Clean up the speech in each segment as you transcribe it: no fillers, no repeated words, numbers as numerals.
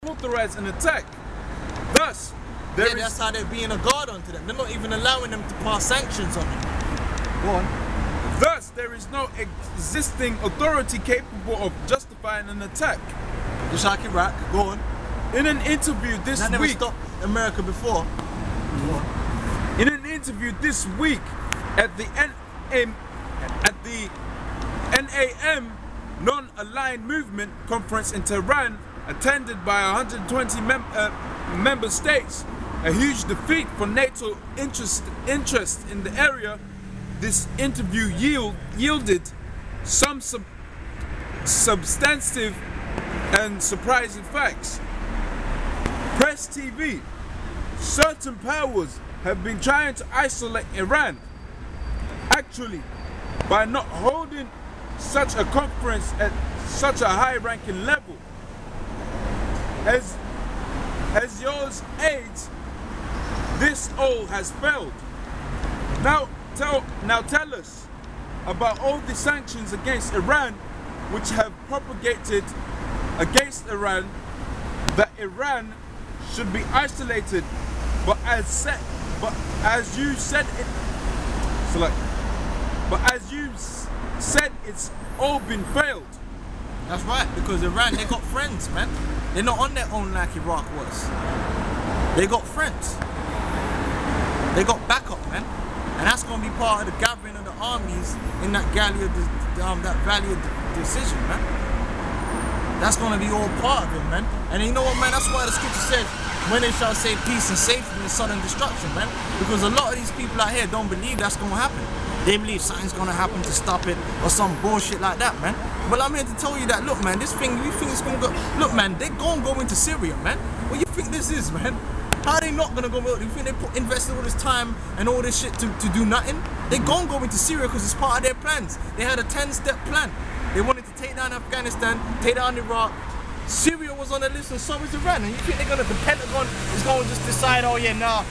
authorize an attack. Thus, that's how they're being a guard onto them. They're not even allowing them to pass sanctions on them. Go on. Thus, there is no existing authority capable of justifying an attack. Just like Iraq. Go on. In an interview this that never week, stopped America before. In an interview this week at the NAM Non-Aligned Movement Conference in Tehran, attended by 120 member states, a huge defeat for NATO interest in the area, this interview yielded some substantive and surprising facts. Press TV. Certain powers have been trying to isolate Iran. Actually, by not holding such a conference at such a high-ranking level. As yours aids, this all has failed. Now tell us about all the sanctions against Iran which have propagated against Iran, that Iran should be isolated, but as you said, it's all been failed. That's right, because Iran, they got friends, man. They're not on their own like Iraq was. They got friends. They got backup, man. And that's going to be part of the gathering of the armies in that valley of decision, man. That's going to be all part of it, man. And you know what, man? That's why the scripture says, when they shall say peace and safety and sudden destruction, man. Because a lot of these people out here don't believe that's going to happen. They believe something's going to happen to stop it or some bullshit like that, man. But I'm here to tell you that, look, man, this thing, you think it's going to go... Look, man, they're going to go into Syria, man. What you think this is, man? How are they not going to go... You think they invested all this time and all this shit to do nothing? They're going to go into Syria because it's part of their plans. They had a 10-step plan. They wanted to take down Afghanistan, take down Iraq. Syria was on the list and so is Iran. And you think they're going to... The Pentagon is going to just decide, oh yeah, nah,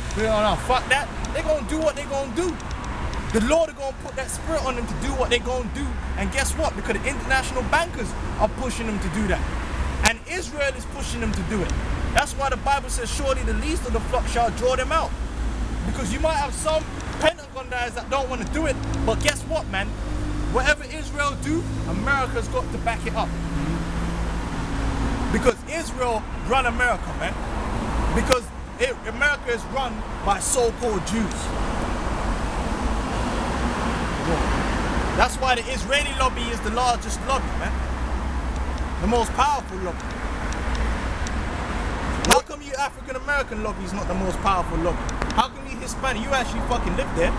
fuck that. They're going to do what they're going to do. The Lord are going to put that spirit on them to do what they're going to do. And guess what? Because the international bankers are pushing them to do that. And Israel is pushing them to do it. That's why the Bible says, surely the least of the flock shall draw them out. Because you might have some Pentagon guys that don't want to do it. But guess what, man? Whatever Israel do, America's got to back it up. Because Israel run America, man. Because America is run by so-called Jews. That's why the Israeli lobby is the largest lobby, man. The most powerful lobby. How come you African American lobby is not the most powerful lobby? How come you Hispanic? You actually fucking live there.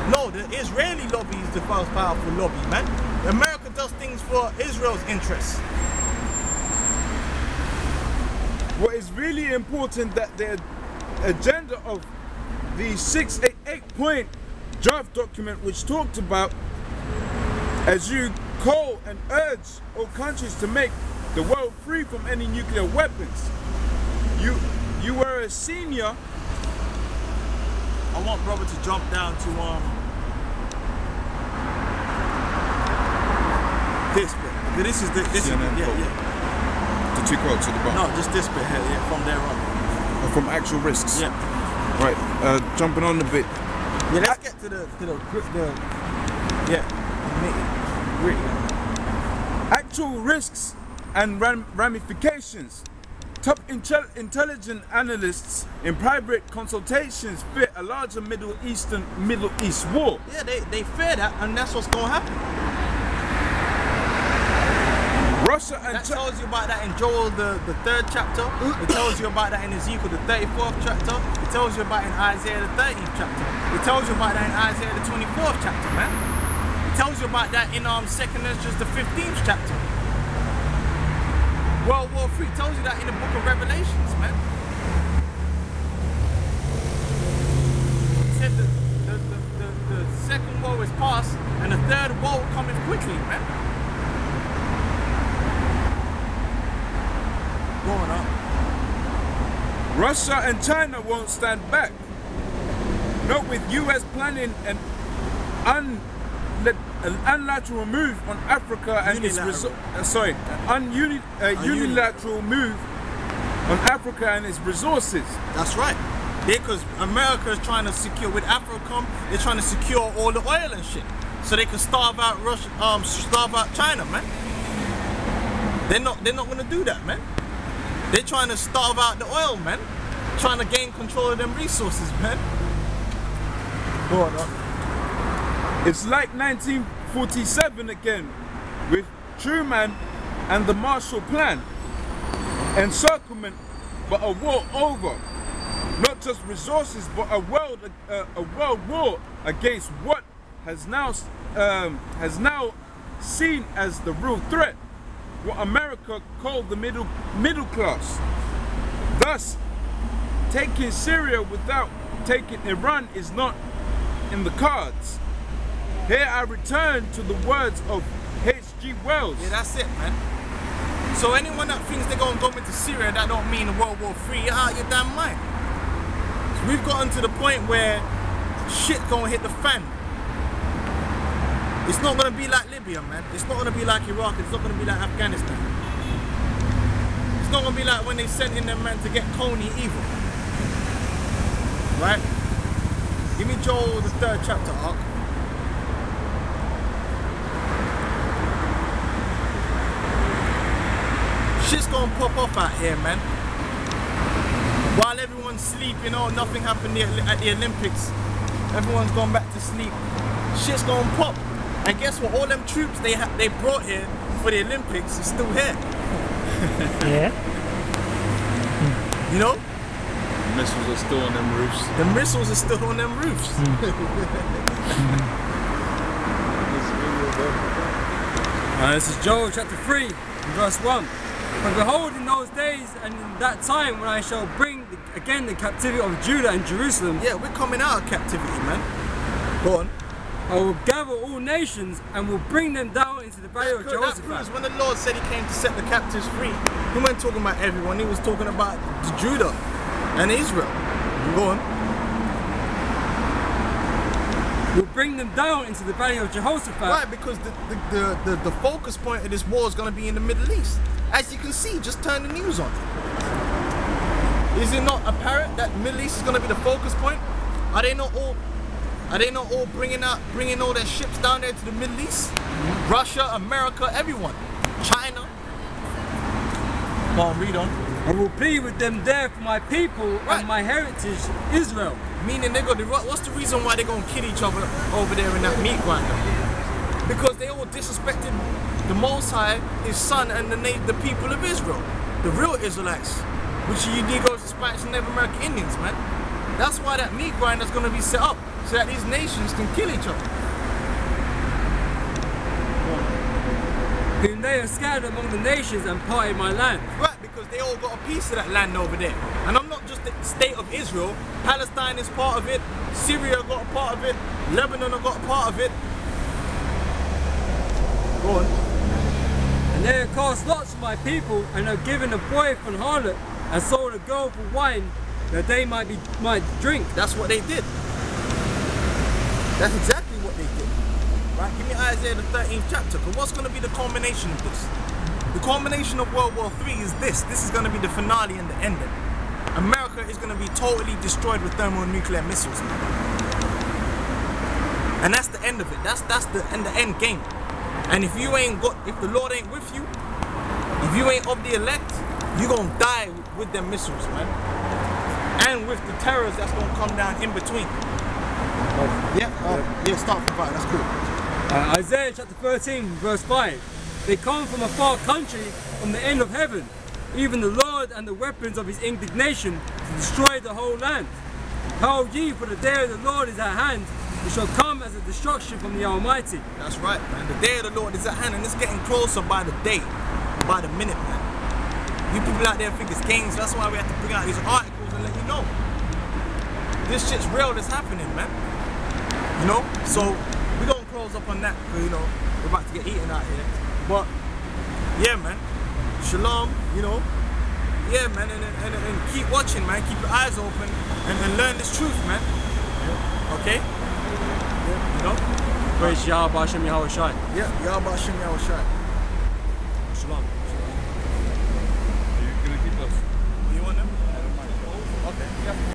No, the Israeli lobby is the most powerful lobby, man. America does things for Israel's interests. What is really important that the agenda of the 688-point draft document, which talked about, as you call and urge all countries to make the world free from any nuclear weapons. You were a senior. I want brother to jump down to this bit. This is yeah. The two quotes at the bottom. No, just this bit here, yeah, from there on. From actual risks. Yeah. Right. Jumping on a bit. Yeah, let's get to the actual risks and ramifications. Top intelligence analysts in private consultations fear a larger Middle East war. Yeah, they fear that, and that's what's going to happen. Russia and that tells you about that in Joel the 3rd chapter. It tells you about that in Ezekiel the 34th chapter. It tells you about it in Isaiah the 30th chapter. It tells you about that in Isaiah the 24th chapter, man. It tells you about that in 2nd Ezra the 15th chapter. World War III tells you that in the book of Revelations, man. It said that the second war is past and the third war coming quickly, man. Going up. Russia and China won't stand back. Not with US planning an unilateral move on Africa and its unilateral move on Africa and its resources. That's right. Because America is trying to secure, with AFRICOM, they're trying to secure all the oil and shit, so they can starve out Russia, starve out China, man. They're not gonna do that, man. They're trying to starve out the oil, man. Trying to gain control of them resources, man. Go on. It's like 1947 again, with Truman and the Marshall Plan. Encirclement, but a war over. Not just resources, but a world war against what has now seen as the real threat, what America called the middle class. Thus, taking Syria without taking Iran is not in the cards. Here I return to the words of H.G. Wells. Yeah, that's it, man. So anyone that thinks they're gonna go into Syria, that don't mean World War III, you're out of your damn mind. We've gotten to the point where shit gonna hit the fan. It's not gonna be like Libya, man. It's not gonna be like Iraq. It's not gonna be like Afghanistan. It's not gonna be like when they sent in them man to get Coney evil. Right? Give me Joel, the 3rd chapter, Ark. Shit's gonna pop off out here, man. While everyone's sleeping, oh, nothing happened at the Olympics. Everyone's gone back to sleep. Shit's gonna pop. And guess what? All them troops they brought here for the Olympics is still here. Yeah. You know? The missiles are still on them roofs. The missiles are still on them roofs. This is Joel chapter 3, verse 1. But behold, in those days and in that time when I shall bring again the captivity of Judah and Jerusalem. Yeah, we're coming out of captivity, man. Go on. I will gather all nations and will bring them down into the valley of That proves Jehoshaphat. when the Lord said he came to set the captives free, he wasn't talking about everyone, he was talking about Judah and Israel. Go on. Will bring them down into the valley of Jehoshaphat. Right, because the focus point of this war is going to be in the Middle East. As you can see, just turn the news on. Is it not apparent that the Middle East is going to be the focus point? Are they not all bringing all their ships down there to the Middle East? Russia, America, everyone, China. Come on, read on. I will plead with them there for my people and my heritage, Israel. Meaning they're gonna. What's the reason why they're gonna kill each other over there in that meat grinder? Because they all disrespected the Most High, His Son, and the people of Israel, the real Israelites, which are you Negroes, Spanish, and Native American Indians, man. That's why that meat grinder is gonna be set up so that these nations can kill each other. Whom they have scattered among the nations and parted my land. Right, because they all got a piece of that land over there. And I'm not just the state of Israel. Palestine is part of it. Syria got a part of it. Lebanon got a part of it. Go on. And they have cast lots for my people and have given a boy for an harlot and sold a girl for wine that they might drink. That's what they did. That's exactly what they did. Right? Give me Isaiah the 13th chapter, because what's going to be the culmination of this? The culmination of World War III is this. This is going to be the finale and the ending. America is going to be totally destroyed with thermonuclear missiles. And that's the end of it. That's the end game. And if the Lord ain't with you, if you ain't of the elect, you're going to die with them missiles, man. And with the terrors that's going to come down in between. Yeah, start from 5, that's cool. Isaiah chapter 13, verse 5. They come from a far country, from the end of heaven, even the Lord and the weapons of his indignation to destroy the whole land. Howl ye, for the day of the Lord is at hand. It shall come as a destruction from the Almighty. That's right, man. The day of the Lord is at hand, and it's getting closer by the day, by the minute, man. You people out there think it's games. That's why we have to bring out these articles and let you know. This shit's real. That's happening, man. You know, so we're gonna close up on that because, you know, we're about to get eaten out here. But yeah, man, shalom, you know, yeah, man, and keep watching, man. Keep your eyes open and learn this truth, man. Okay, yeah, you know. Praise Yahweh Hashem Yahweh Shai. Yeah, Yahweh Hashem Yahweh Shai. Shalom.